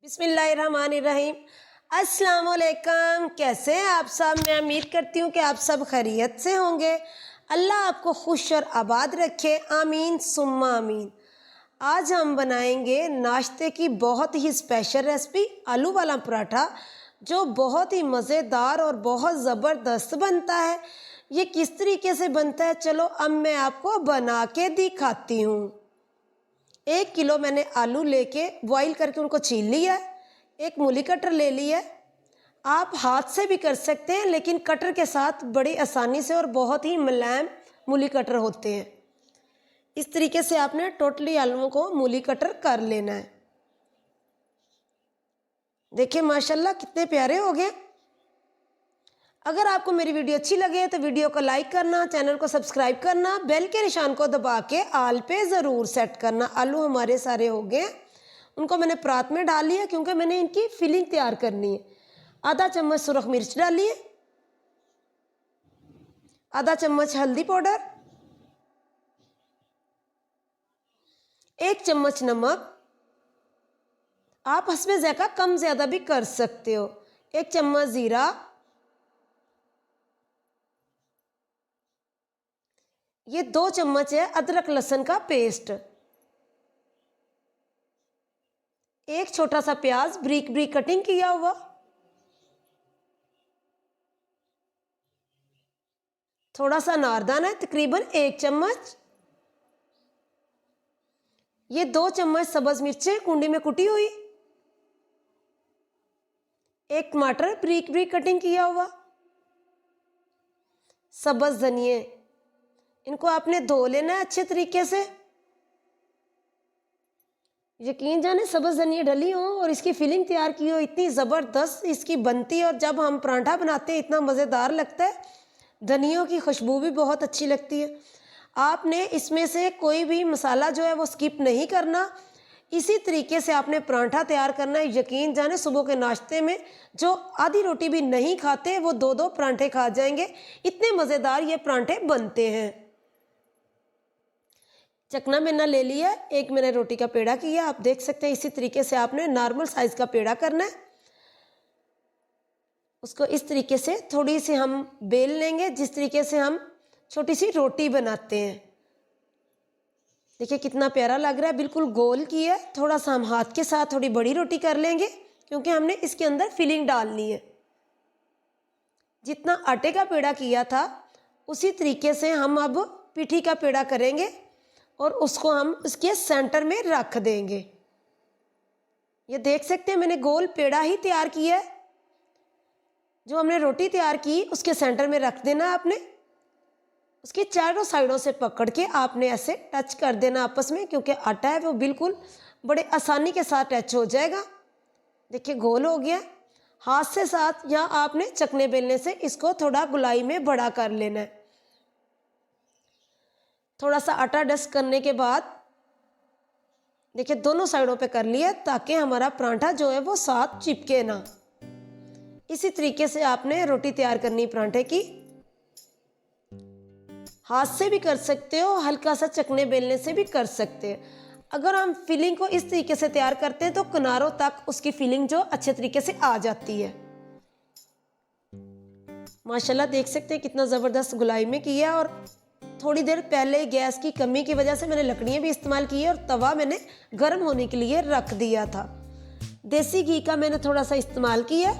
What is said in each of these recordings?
बिस्मिल्लाहिर्रहमानिर्रहीम। अस्सलाम वालेकुम। कैसे हैं आप सब? मैं उम्मीद करती हूँ कि आप सब खैरियत से होंगे। अल्लाह आपको खुश और आबाद रखे, आमीन सुम्मा आमीन। आज हम बनाएंगे नाश्ते की बहुत ही स्पेशल रेसिपी आलू वाला पराठा, जो बहुत ही मज़ेदार और बहुत ज़बरदस्त बनता है। ये किस तरीके से बनता है, चलो अब मैं आपको बना के दिखाती हूँ। 1 किलो मैंने आलू लेके बॉईल करके उनको छील लिया है। एक मूली कटर ले लिया है। आप हाथ से भी कर सकते हैं, लेकिन कटर के साथ बड़ी आसानी से और बहुत ही मुलायम मूली कटर होते हैं। इस तरीके से आपने टोटली आलूओं को मूली कटर कर लेना है। देखिए माशाल्लाह कितने प्यारे हो गए। अगर आपको मेरी वीडियो अच्छी लगे तो वीडियो को लाइक करना, चैनल को सब्सक्राइब करना, बेल के निशान को दबा के आल पे ज़रूर सेट करना। आलू हमारे सारे हो गए, उनको मैंने परात में डाल लिया क्योंकि मैंने इनकी फिलिंग तैयार करनी है। आधा चम्मच सुरख मिर्च डालिए, आधा चम्मच हल्दी पाउडर, 1 चम्मच नमक, आप हस्बे ज़ायक़ा कम ज़्यादा भी कर सकते हो, 1 चम्मच ज़ीरा, ये 2 चम्मच है अदरक लहसुन का पेस्ट, 1 छोटा सा प्याज ब्रीक ब्रीक कटिंग किया हुआ, थोड़ा सा अनारदाना है तकरीबन 1 चम्मच, ये 2 चम्मच सब्ज़ मिर्चें कुंडी में कुटी हुई, 1 टमाटर ब्रीक ब्रीक कटिंग किया हुआ, सब्ज़ धनिए, इनको आपने धो लेना है अच्छे तरीके से। यकीन जाने सब्ज़ धनिया डली हो और इसकी फिलिंग तैयार की हो, इतनी ज़बरदस्त इसकी बनती है और जब हम पराठा बनाते हैं इतना मज़ेदार लगता है। धनियों की खुशबू भी बहुत अच्छी लगती है। आपने इसमें से कोई भी मसाला जो है वो स्किप नहीं करना। इसी तरीके से आपने पराठा तैयार करना है। यकीन जाने सुबह के नाश्ते में जो आधी रोटी भी नहीं खाते वो 2-2 पराठे खा जाएंगे, इतने मज़ेदार ये पराठे बनते हैं। चकना मैंने ले लिया, एक मैंने रोटी का पेड़ा किया, आप देख सकते हैं। इसी तरीके से आपने नॉर्मल साइज़ का पेड़ा करना है। उसको इस तरीके से थोड़ी सी हम बेल लेंगे, जिस तरीके से हम छोटी सी रोटी बनाते हैं। देखिए कितना प्यारा लग रहा है, बिल्कुल गोल किया है। थोड़ा सा हम हाथ के साथ थोड़ी बड़ी रोटी कर लेंगे क्योंकि हमने इसके अंदर फिलिंग डालनी है। जितना आटे का पेड़ा किया था उसी तरीके से हम अब पिठी का पेड़ा करेंगे और उसको हम उसके सेंटर में रख देंगे। ये देख सकते हैं मैंने गोल पेड़ा ही तैयार किया है। जो हमने रोटी तैयार की उसके सेंटर में रख देना आपने। उसकी चारों साइडों से पकड़ के आपने ऐसे टच कर देना आपस में, क्योंकि आटा है वो बिल्कुल बड़े आसानी के साथ टच हो जाएगा। देखिए गोल हो गया। हाथ से साथ या आपने चकने बेलने से इसको थोड़ा गोलाई में बड़ा कर लेना है। थोड़ा सा आटा डस्ट करने के बाद देखिए दोनों साइडों पे कर लिया ताकि हमारा पराठा जो है वो साथ चिपके ना। इसी तरीके से आपने रोटी तैयार करनी पराठे की। हाथ से भी कर सकते हो, हल्का सा चकने बेलने से भी कर सकते हैं। अगर हम फिलिंग को इस तरीके से तैयार करते हैं तो किनारों तक उसकी फिलिंग जो अच्छे तरीके से आ जाती है। माशाल्लाह देख सकते हैं कितना ज़बरदस्त गुलाई में किया। और थोड़ी देर पहले गैस की कमी की वजह से मैंने लकड़ियाँ भी इस्तेमाल की है और तवा मैंने गर्म होने के लिए रख दिया था। देसी घी का मैंने थोड़ा सा इस्तेमाल किया।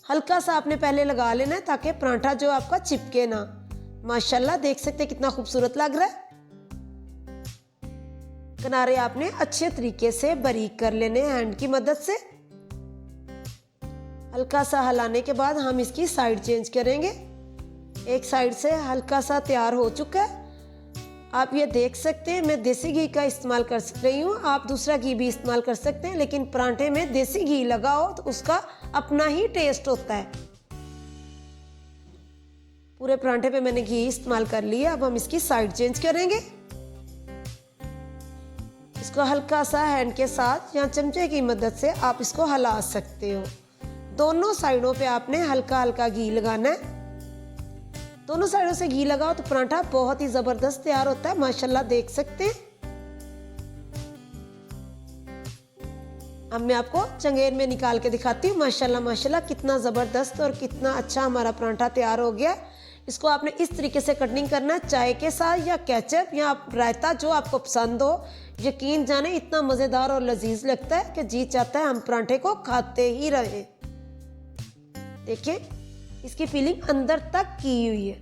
हल्का सा आपने पहले लगा लेना है ताकि पराठा जो आपका चिपके ना। माशाल्लाह देख सकते हैं कितना खूबसूरत लग रहा है। किनारे आपने अच्छे तरीके से बारीक कर लेने हैं हैंड की मदद से। हल्का सा हिलाने के बाद हम इसकी साइड चेंज करेंगे। एक साइड से हल्का सा तैयार हो चुका है। आप ये देख सकते हैं मैं देसी घी का इस्तेमाल कर रही हूँ, आप दूसरा घी भी इस्तेमाल कर सकते हैं, लेकिन पराठे में देसी घी लगा हो तो उसका अपना ही टेस्ट होता है। पूरे पराठे पे मैंने घी इस्तेमाल कर लिया। अब हम इसकी साइड चेंज करेंगे। इसको हल्का सा हैंड के साथ या चमचे की मदद से आप इसको हिला सकते हो। दोनों साइडों पे आपने हल्का हल्का घी लगाना है। दोनों साइडों से घी लगाओ तो पराठा बहुत ही ज़बरदस्त तैयार होता है। माशाल्लाह देख सकते हैं। अब मैं आपको चंगेर में निकाल के दिखाती हूँ। माशाल्लाह माशाल्लाह कितना ज़बरदस्त और कितना अच्छा हमारा परांठा तैयार हो गया। इसको आपने इस तरीके से कटिंग करना है, चाय के साथ या केचप या रायता, जो आपको पसंद हो। यकीन जाने इतना मज़ेदार और लजीज लगता है कि जी चाहता है हम परांठे को खाते ही रहें। देखिए इसकी फीलिंग अंदर तक की हुई है।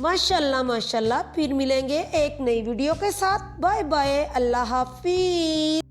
माशाल्लाह माशाल्लाह। फिर मिलेंगे एक नई वीडियो के साथ। बाय बाय, अल्लाह हाफिज़।